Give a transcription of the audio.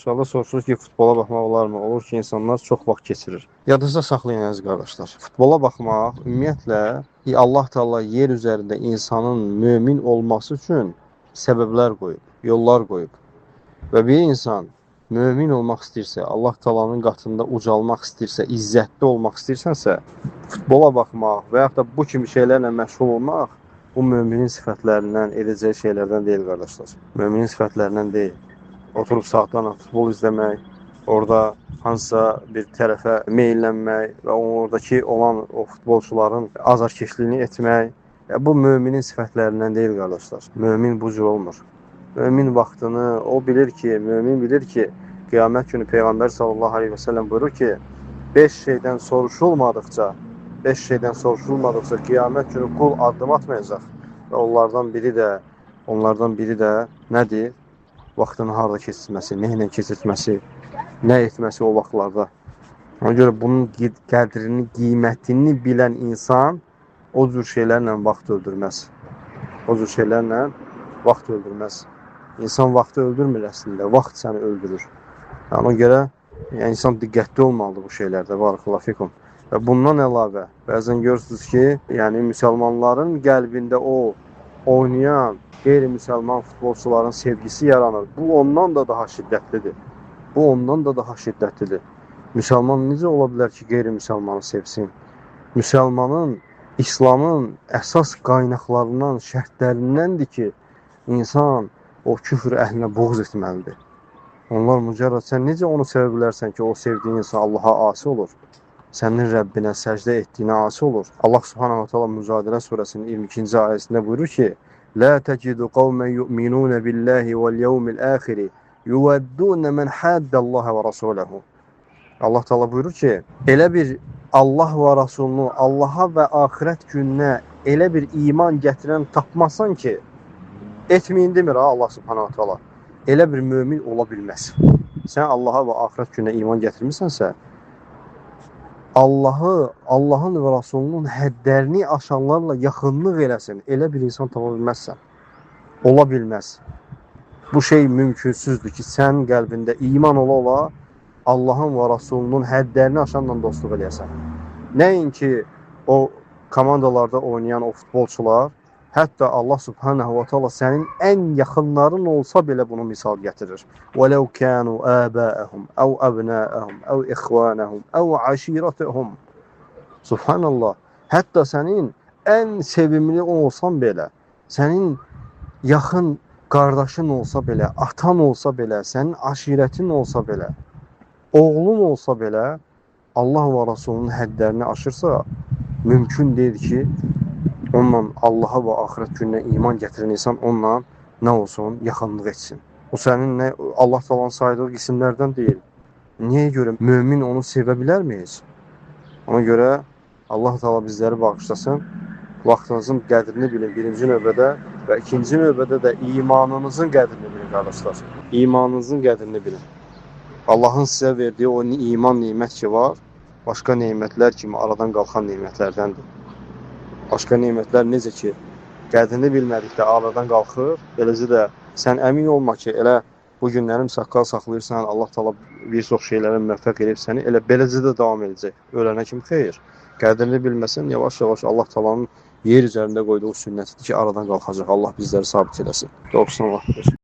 Sualda soruşuruz ki, futbola baxmaq olarmı? Olur ki, insanlar çox vaxt keçirir. Yadınızda saxlayın əziz qardaşlar. Futbola baxmaq ümumiyyətlə Allah Teala yer üzərində insanın mömin olması üçün səbəblər qoyub, yollar qoyub. Və bir insan mömin olmaq istəyirsə, Allah Teala'nın qatında ucalmaq istəyirsə, izzətli olmaq istəyirsənsə, futbola baxmaq və yaxud da bu kimi şeylərlə məşğul olmaq bu müminin sifətlərindən, edəcəyi şeylərdən deyil qardaşlar. Müminin sifətlərindən deyil. Oturub saatlarla futbol izləmək, orada hansısa bir tərəfə meyllənmək və oradakı olan o futbolçuların azarkeşliyini etmək, bu müminin sifətlərindən deyil qardaşlar. Mümin bu cür olmur. Mümin vaxtını, o bilir ki, mümin bilir ki, qiyamət günü Peyğəmbər sallallahu aleyhi və səlləm buyurur ki, 5 şeydən soruşulmadıqca qiyamət günü qul addım atmayacaq. Və onlardan biri də nədir? Vaxtını harada keçirməsi, nə ilə keçirməsi, nə etməsi o vaxtlarda. Ona görə bunun qədrini, qiymətini bilən insan o cür şeylərlə vaxt öldürməz. İnsan vaxtı öldürmür əslində, vaxt səni öldürür. Ona görə insan diqqətli olmalıdır bu şeylərdə, barakallahu fikum. Və bundan əlavə, bəzən görürsünüz ki, müsəlmanların qəlbində o oynayan qeyri-müsəlman futbolçuların sevgisi yaranır. Bu ondan da daha şiddətlidir. Müsəlman necə ola bilər ki, qeyri-müsəlmanı sevsin? Müsəlmanın, İslamın əsas qaynaqlarından, şərtlərindəndir ki, insan o küfr əhlinə buğz etməlidir. Onlar mücərrəd, sən necə onu sevə bilərsən ki, o sevdiyin insan Allaha asi olur? Sənin Rəbbinə səcdə etdiyinə asi olur. Allah subhanahu wa ta'ala Mücadilə surəsinin 22-ci ayəsində buyurur ki, لا تجد قوما يؤمنون بالله واليوم الآخر يودون من حاد الله ورسوله. Allah Teala buyurur ki, elə bir Allah və Rasulunu, Allaha və axirət gününə elə bir iman gətirən tapmasan ki, etməyin demir Allah Subhanahu wa Ta'ala. Elə bir mömin ola bilməz. Sən Allaha və axirət gününə iman gətirmirsənsə, Allahın və Rasulunun həddlərini aşanlarla yaxınlıq eləsin. Elə bir insan tapa bilməzsən. Ola bilməz. Bu şey mümkünsüzdür ki, sən qəlbində iman ola Allahın və Rasulunun həddlərini aşanla dostluq eləyəsən. Nəinki o komandalarda oynayan o futbolçular, hətta Allah subhanahu wa ta'ala sənin ən yaxınların olsa belə bunu misal gətirir. وَلَوْ كَانُوا آبَاءَهُمْ أَوْ أَبْنَاءَهُمْ أَوْ إِخْوَانَهُمْ أَوْ عَشِيرَتَهُمْ. Subhanallah. Hətta sənin ən sevimli olsan belə, sənin yaxın qardaşın olsa belə, atan olsa belə, sənin aşirətin olsa belə, oğlun olsa belə, Allah və Rasulunun həddlərini aşırsa, mümkün deyil ki, onunla Allaha və axirət gününə iman gətirən insan onunla nə olsun, yaxınlıq etsin. O sənin Allah Taala'nın saydığı qismlərdən deyil. Niyə görə mömin onu sevə bilərmiyiz? Ona görə Allah Teala bizləri bağışlasın. Vaxtınızın qədrini bilin birinci növbədə və ikinci növbədə də imanınızın qədrini bilin qardaşlar. İmanınızın qədrini bilin. Allahın sizə verdiyi o iman nimət ki var, başqa nemətlər kimi aradan qalxan nemətlərdəndir. Başqa nemətlər necə ki, qədrini bilmədikdə aradan qalxır, beləcə də sən əmin olma ki, elə bu günlərim saqqal saxlayırsan, Allah Teala bir çox şeylərə müvəffəq edib səni, elə beləcə də davam edəcək. Ölənə kimi xeyir. Qədrini bilməsən, yavaş-yavaş Allah Teala'nın yer üzərində qoyduğu sünnətidir ki, aradan qalxacaq. Allah bizləri sabit eləsin. Doğrusun Allah.